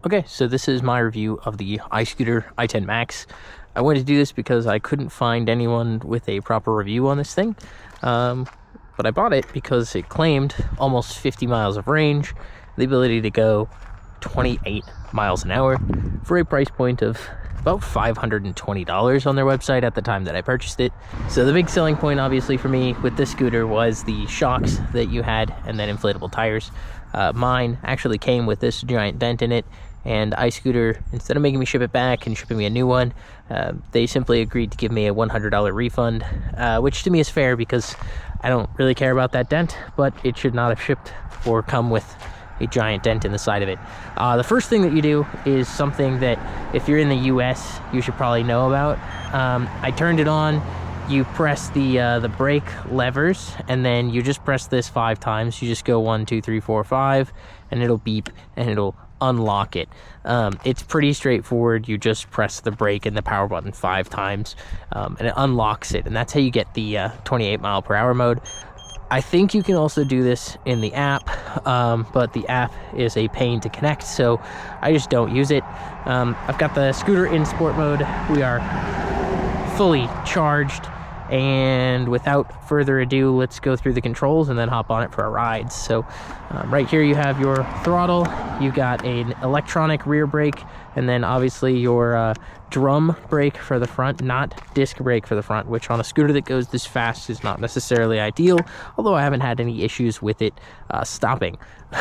Okay, so this is my review of the iScooter i10 Max. I wanted to do this because I couldn't find anyone with a proper review on this thing. But I bought it because it claimed almost 50 miles of range, the ability to go 28 miles an hour for a price point of about $520 on their website at the time that I purchased it. So the big selling point obviously for me with this scooter was the shocks that you had and then inflatable tires. Mine actually came with this giant dent in it, and iScooter, instead of making me ship it back and shipping me a new one, they simply agreed to give me a $100 refund, which to me is fair because I don't really care about that dent, but it should not have shipped or come with a giant dent in the side of it. The first thing that you do is something that if you're in the US you should probably know about. I turned it on. You press the brake levers, and then you just press this 5 times. You just go 1, 2, 3, 4, 5, and it'll beep and it'll unlock it. It's pretty straightforward. You just press the brake and the power button 5 times, and it unlocks it, and that's how you get the 28 mile per hour mode. I think you can also do this in the app, but the app is a pain to connect, so I just don't use it. I've got the scooter in sport mode. We are fully charged, and without further ado, let's go through the controls and then hop on it for a ride. So right here you have your throttle, you got an electronic rear brake, and then obviously your drum brake for the front, not disc brake for the front, which on a scooter that goes this fast is not necessarily ideal, although I haven't had any issues with it stopping.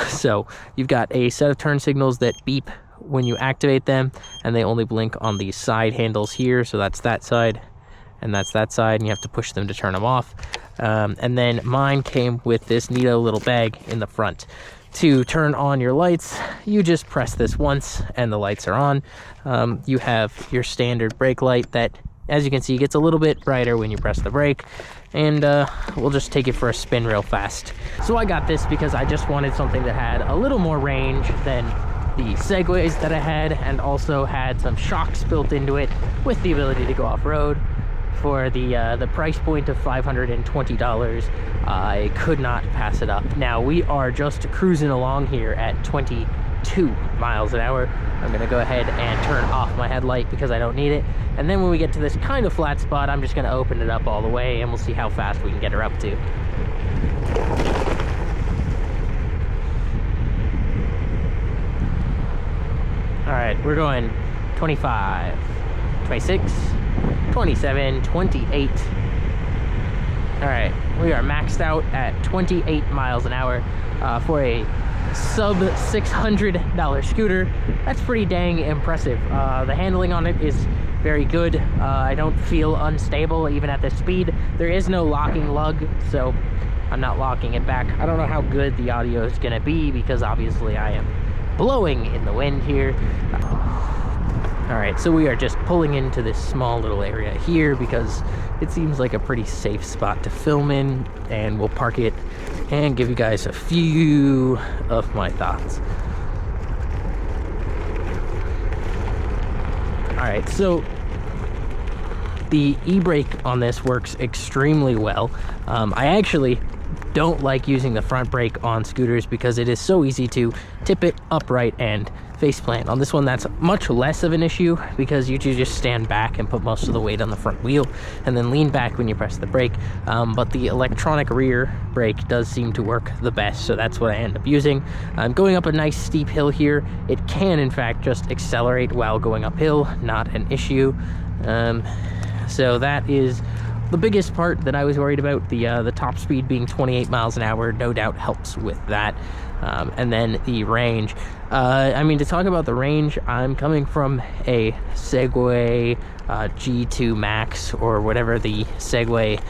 So you've got a set of turn signals that beep when you activate them, and they only blink on the side handles here. So that's that side and that's that side, and you have to push them to turn them off. And then mine came with this neato little bag in the front. To turn on your lights, you just press this once and the lights are on. You have your standard brake light that, as you can see, gets a little bit brighter when you press the brake, and we'll just take it for a spin real fast. So I got this because I just wanted something that had a little more range than the Segways that I had, and also had some shocks built into it with the ability to go off-road. For the price point of $520, I could not pass it up. Now we are just cruising along here at 22 miles an hour. I'm gonna go ahead and turn off my headlight because I don't need it. And then when we get to this kind of flat spot, I'm just gonna open it up all the way, and we'll see how fast we can get her up to. All right, we're going 25, 26, 27, 28. All right, we are maxed out at 28 miles an hour for a sub $600 scooter. That's pretty dang impressive. The handling on it is very good. I don't feel unstable even at this speed. There is no locking lug, so I'm not locking it back. I don't know how good the audio is gonna be because obviously I am blowing in the wind here. All right, so we are just pulling into this small little area here because it seems like a pretty safe spot to film in, and we'll park it and give you guys a few of my thoughts. All right, so the e-brake on this works extremely well. I actually don't like using the front brake on scooters because it is so easy to tip it upright and face plant. On this one, that's much less of an issue because you just stand back and put most of the weight on the front wheel and then lean back when you press the brake. But the electronic rear brake does seem to work the best, so that's what I end up using. Going up a nice steep hill here, it can in fact just accelerate while going uphill, not an issue. So that is the biggest part that I was worried about. The top speed being 28 miles an hour no doubt helps with that. And then the range. I mean, to talk about the range, I'm coming from a Segway G2 Max, or whatever the Segway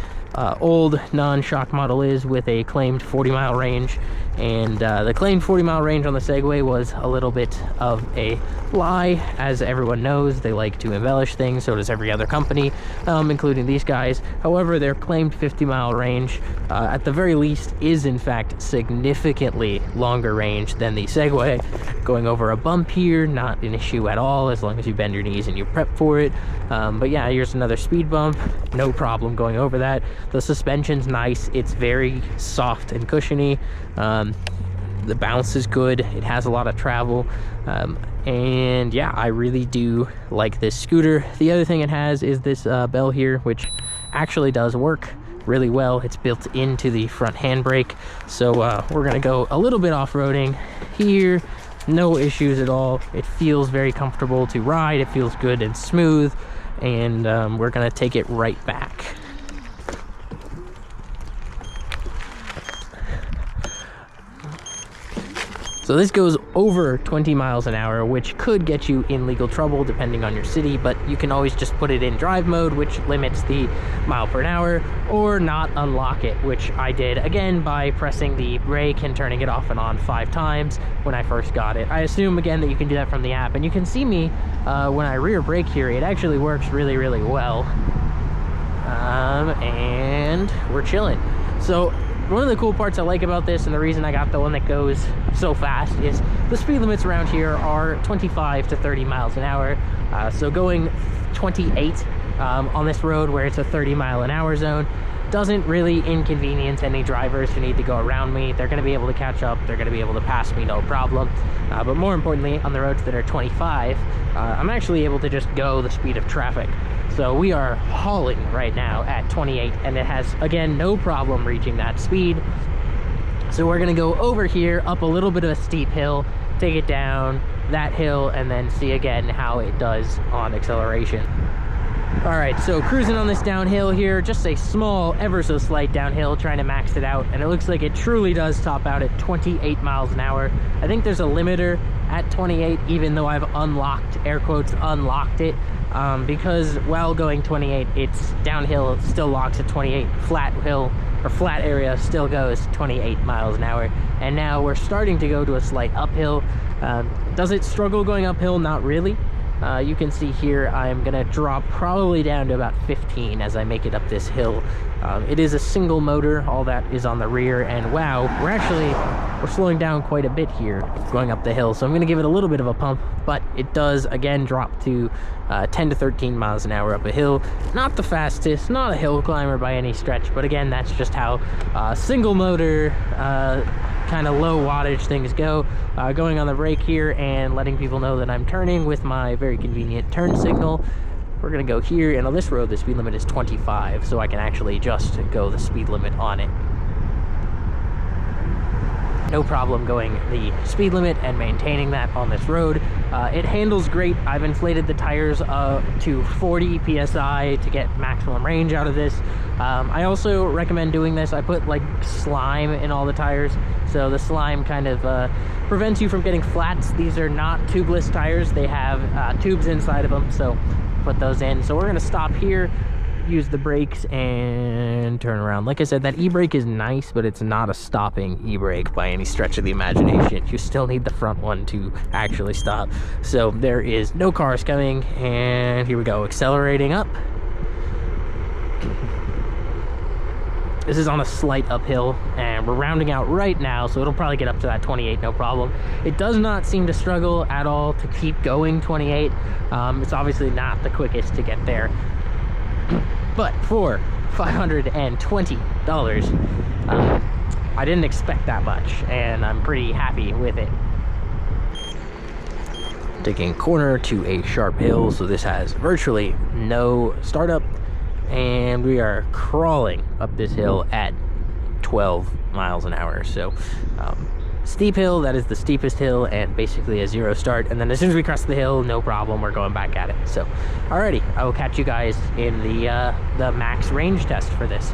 old non-shock model is, with a claimed 40-mile range, and the claimed 40-mile range on the Segway was a little bit of a lie. As everyone knows, they like to embellish things, so does every other company, including these guys. However, their claimed 50-mile range, at the very least, is in fact significantly longer range than the Segway. Going over a bump here, not an issue at all, as long as you bend your knees and you prep for it. But yeah, here's another speed bump, no problem going over that. The suspension's nice, it's very soft and cushiony. The bounce is good. It has a lot of travel. And yeah, I really do like this scooter. The other thing it has is this bell here, which actually does work really well. It's built into the front handbrake. So we're gonna go a little bit off-roading here. No issues at all. It feels very comfortable to ride. It feels good and smooth. And we're gonna take it right back. So this goes over 20 miles an hour, which could get you in legal trouble depending on your city, but you can always just put it in drive mode, which limits the mile per hour, or not unlock it, which I did, again, by pressing the brake and turning it off and on 5 times when I first got it. I assume, again, that you can do that from the app, and you can see me when I rear brake here. It actually works really, really well. And we're chilling. So one of the cool parts I like about this, and the reason I got the one that goes so fast, is the speed limits around here are 25 to 30 miles an hour. So going 28 on this road where it's a 30-mile-an-hour zone doesn't really inconvenience any drivers who need to go around me. They're going to be able to catch up. They're going to be able to pass me, no problem. But more importantly, on the roads that are 25, I'm actually able to just go the speed of traffic. So we are hauling right now at 28, and it has, again, no problem reaching that speed. So we're gonna go over here, up a little bit of a steep hill, take it down that hill, and then see again how it does on acceleration. All right, so cruising on this downhill here, just a small, ever so slight downhill, trying to max it out, and it looks like it truly does top out at 28 miles an hour. I think there's a limiter at 28, even though I've unlocked, air quotes, unlocked it, because while going 28, it's downhill, it still locks at 28. Flat hill, or flat area, still goes 28 miles an hour. And now we're starting to go to a slight uphill. Does it struggle going uphill? Not really. You can see here I'm gonna drop probably down to about 15 as I make it up this hill. It is a single motor, all that is on the rear, and wow, we're slowing down quite a bit here going up the hill, so I'm gonna give it a little bit of a pump, but it does again drop to 10 to 13 miles an hour up a hill. Not the fastest, not a hill climber by any stretch, but again, that's just how single motor kind of low wattage things go. Going on the brake here and letting people know that I'm turning with my very convenient turn signal. We're gonna go here, and on this road the speed limit is 25, so I can actually just go the speed limit on it. No problem going the speed limit and maintaining that on this road. It handles great. I've inflated the tires to 40 psi to get maximum range out of this. I also recommend doing this. I put like slime in all the tires, so the slime kind of prevents you from getting flats. These are not tubeless tires. They have tubes inside of them, so put those in. So we're gonna stop here, use the brakes, and turn around. Like I said, that e-brake is nice, but it's not a stopping e-brake by any stretch of the imagination. You still need the front one to actually stop. So there is no cars coming, and here we go, accelerating up. This is on a slight uphill, and we're rounding out right now, so it'll probably get up to that 28, no problem. It does not seem to struggle at all to keep going 28. It's obviously not the quickest to get there, but for $520, I didn't expect that much, and I'm pretty happy with it. Taking a corner to a sharp hill, so this has virtually no startup, and we are crawling up this hill at 12 miles an hour. So steep hill, that is the steepest hill, and basically a zero start, and then as soon as we cross the hill, no problem, we're going back at it. So alrighty, I will catch you guys in the max range test for this.